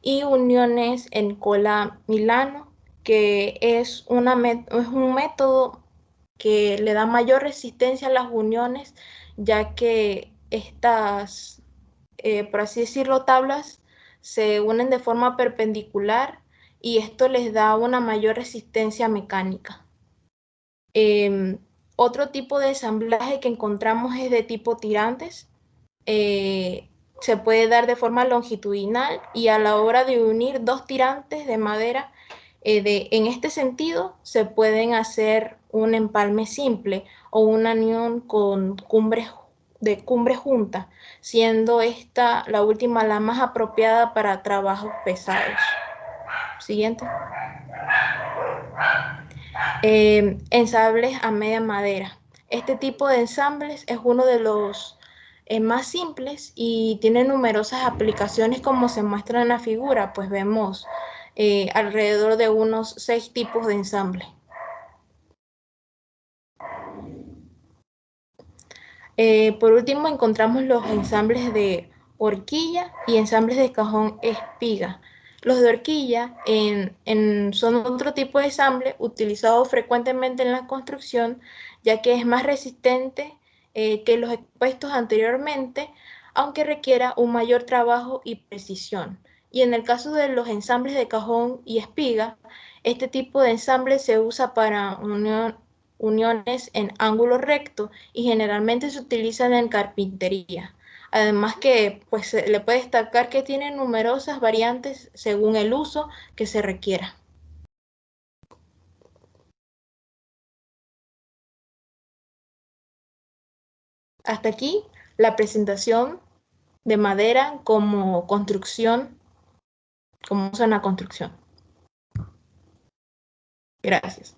y uniones en cola Milano, que es un método que le da mayor resistencia a las uniones, ya que estas, por así decirlo, tablas se unen de forma perpendicular, y esto les da una mayor resistencia mecánica. Otro tipo de ensamblaje que encontramos es de tipo tirantes. Se puede dar de forma longitudinal, y a la hora de unir 2 tirantes de madera en este sentido, se pueden hacer un empalme simple o una unión con cumbre junta, siendo esta la última la más apropiada para trabajos pesados. Siguiente. Ensambles a media madera. Este tipo de ensambles es uno de los más simples y tiene numerosas aplicaciones, como se muestra en la figura. Pues vemos alrededor de unos 6 tipos de ensamble. Por último, encontramos los ensambles de horquilla y ensambles de cajón espiga. Los de horquilla son otro tipo de ensamble utilizado frecuentemente en la construcción, ya que es más resistente que los expuestos anteriormente, aunque requiera un mayor trabajo y precisión. Y en el caso de los ensambles de cajón y espiga, este tipo de ensamble se usa para uniones en ángulo recto, y generalmente se utilizan en carpintería. Además que pues, se le puede destacar que tiene numerosas variantes según el uso que se requiera. Hasta aquí la presentación de madera como construcción, como uso en la construcción. Gracias.